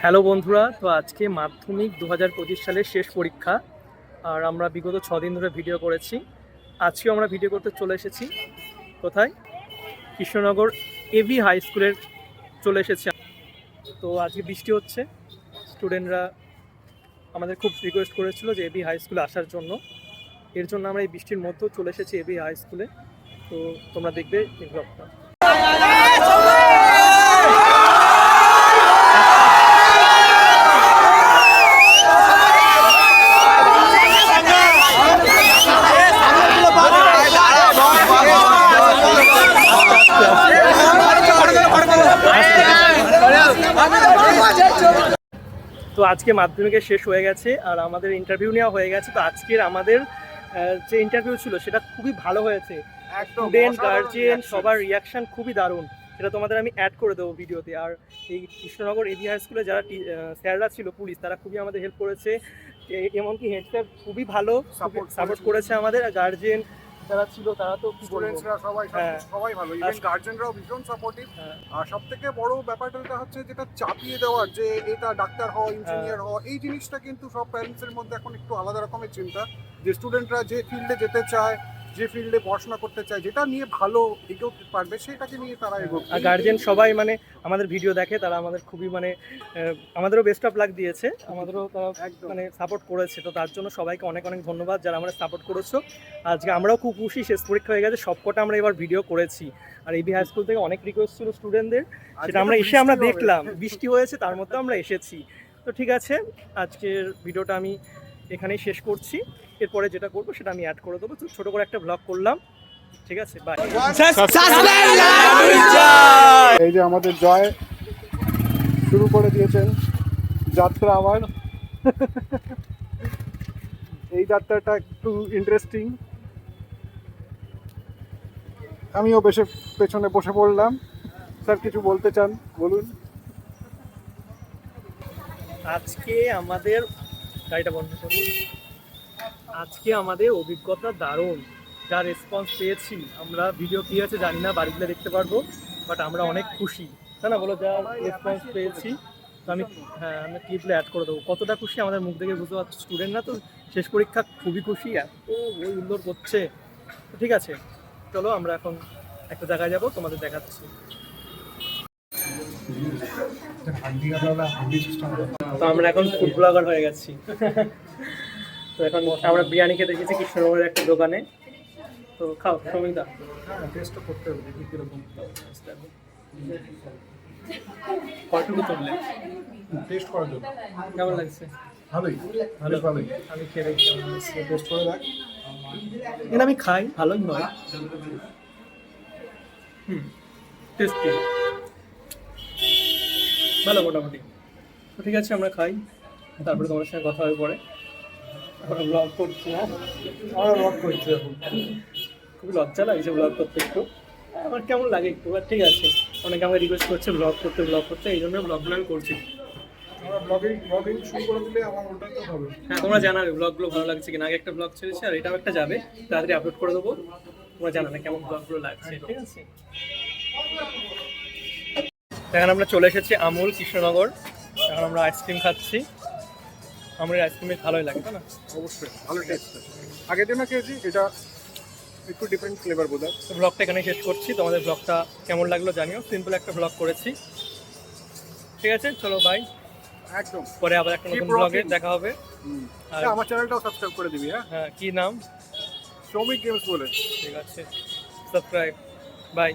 Hello বন্ধুরা, তো আজকে মাধ্যমিক 2025 সালের শেষ পরীক্ষা। আর আমরা বিগত 6 দিন ধরে ভিডিও করেছি। আজকেও আমরা ভিডিও করতে চলে এসেছি। কোথায়? কৃষ্ণনগর এবি হাই স্কুলের চলে এসেছি। তো আজকে বৃষ্টি হচ্ছে। স্টুডেন্টরা আমাদের খুব রিকোয়েস্ট করেছিল যে এবি হাই স্কুলে আসার জন্য। এর জন্য আমরা এই বৃষ্টির মধ্যেও চলে এসেছি এবি হাই স্কুলে। তো তোমরা দেখবে এই ব্লগটা। তো আজকে মাধ্যমিকে শেষ হয়ে গেছে আর আমাদের ইন্টারভিউ নেওয়া হয়ে গেছে। তো আজকের আমাদের যে ইন্টারভিউ ছিল সেটা খুবই ভালো হয়েছে। স্টুডেন্ট, গার্জিয়ান সবার রিয়াকশন খুবই দারুণ। সেটা তোমাদের আমি অ্যাড করে দেবো ভিডিওতে। আর এই কৃষ্ণনগর এবি হাই স্কুলে যারা স্যাররা ছিল, পুলিশ, তারা খুবই আমাদের হেল্প করেছে। এমনকি হেড স্যার খুবই ভালো সাপোর্ট করেছে আমাদের। গার্জিয়ান যারা ছিল তারা তো স্টুডেন্টসরা সবাই ভালো, ইভেন গার্জেনরাও ভীষণ সাপোর্টিভ। আর সবথেকে বড় ব্যাপারটা হচ্ছে যেটা চাপিয়ে দেওয়ার, যে এটা ডাক্তার হও, ইঞ্জিনিয়ার হও, এই জিনিসটা কিন্তু সব প্যারেন্টসের মধ্যে এখন একটু আলাদা রকমের চিন্তা, যে স্টুডেন্টরা যে ফিল্ডে যেতে চায়, যে ফিল্ডে পড়াশোনা করতে চায়, যেটা নিয়ে ভালো এগোতে পারবে সেটাকে নিয়ে তারা এগোবে। আর গার্জিয়ান সবাই মানে আমাদের ভিডিও দেখে, তারা আমাদের খুবই মানে আমাদেরও বেস্ট অফ লাক দিয়েছে, আমাদেরও তারা মানে সাপোর্ট করেছে। তো তার জন্য সবাইকে অনেক অনেক ধন্যবাদ যারা আমরা সাপোর্ট করেছো। আজকে আমরাও খুব খুশি, শেষ পরীক্ষা হয়ে গেছে, সবকটা আমরা এবার ভিডিও করেছি। আর এবি হাই স্কুল থেকে অনেক রিকোয়েস্ট ছিল স্টুডেন্টদের, সেটা আমরা দেখলাম। বৃষ্টি হয়েছে, তার মধ্যে আমরা এসেছি। তো ঠিক আছে, আজকের ভিডিওটা আমি এখানেই শেষ করছি। এরপরে যেটা করবো সেটা আমি অ্যাড করে দেবো। তো ছোটো করে একটা ব্লগ করলাম। ঠিক আছে, বাই। এই যে আমাদের জয় শুরু করে দিয়েছেন যাত্রা আবার। এই যাত্রাটা একটু ইন্টারেস্টিং। আমিও পেছনে বসে পড়লাম। স্যার কিছু বলতে চান, বলুন। আজকে আমাদের গাড়িটা বন্ধ করুন। আজকে আমাদের অভিজ্ঞতা দারুণ। যা রেসপন্স পেয়েছি, আমরা ভিডিও কি আছে জানি না, বাড়িতে দেখতে পারবো, বাট আমরা অনেক খুশি, তাই না বলো? যা রেসপন্স পেয়েছি, তো আমি ক্লিপগুলো অ্যাড করে দেবো। কতটা খুশি আমাদের মুখ দেখে বুঝতে পারছি। স্টুডেন্টরা তো শেষ পরীক্ষা খুবই খুশি, এত বই উল্লোড় করছে। তো ঠিক আছে, চলো আমরা এখন একটা জায়গায় যাবো, তোমাদের দেখাচ্ছি। তো আমরা এখন ফুড ব্লগার হয়ে গেছি। তো এখন আমরা বিরিয়ানি খেতে এসেছি কৃষ্ণনগরের একটা দোকানে। তো খাও সমিতা। টেস্টটা করতে হবে, দেখি কিরকম কতটুকু তুললে টেস্ট করার জন্য। কেমন লাগছে? ভালোই। আমি খেয়ে দেখি কেমন লাগছে। টেস্ট করে দেখ। এখানে আমি খাই, ভালোই নয়। টেস্টি, ভালো মোটামুটি। তো ঠিক আছে, আমরা খাই, তারপরে তোমার সঙ্গে কথা হয়ে পড়ে। এখন ব্লগ করছি না, আমরা ব্লগ করছি এখন। খুবই লজ্জা লাগছে ব্লগ করতে একটু। আমার কেমন লাগে একটু, আর ঠিক আছে। অনেকে আমাকে রিকোয়েস্ট করছে ব্লগ করতে, এই জন্য ব্লগগুলো আমি করছি। আমরা ব্লগিং শুরু করে দিলে আমার ওটা তো হবে। হ্যাঁ, তোমরা জানাবে ব্লগগুলো ভালো লাগছে কিনা। আগে একটা ব্লগ ছেড়েছি, আর এটাও একটা যাবে, তাড়াতাড়ি আপলোড করে দেবো। তোমরা জানাবে কেমন ব্লগগুলো লাগছে, ঠিক আছে? এখন আমরা চলে এসেছি আমুল কৃষ্ণনগর। এখন আমরা আইসক্রিম খাচ্ছি। আমার আইসক্রিমের ভালোই লাগে, তাই না? অবশ্যই ভালো টেস্ট। আগের দিনও খেয়েছি, এটা একটু ডিফারেন্ট ফ্লেভার বোধ হয়। তো ব্লগটা এখানে শেষ করছি। তোমাদের ব্লগটা কেমন লাগলো জানিও। সিম্পল একটা ব্লগ করেছি, ঠিক আছে? চলো বাই। একদম, পরে আবার একটা নতুন ব্লগে দেখা হবে। আর আমার চ্যানেলটাও সাবস্ক্রাইব করে দিবি। হ্যাঁ, কি নাম? শ্রমিক গেমস বলে। ঠিক আছে, সাবস্ক্রাইব। বাই।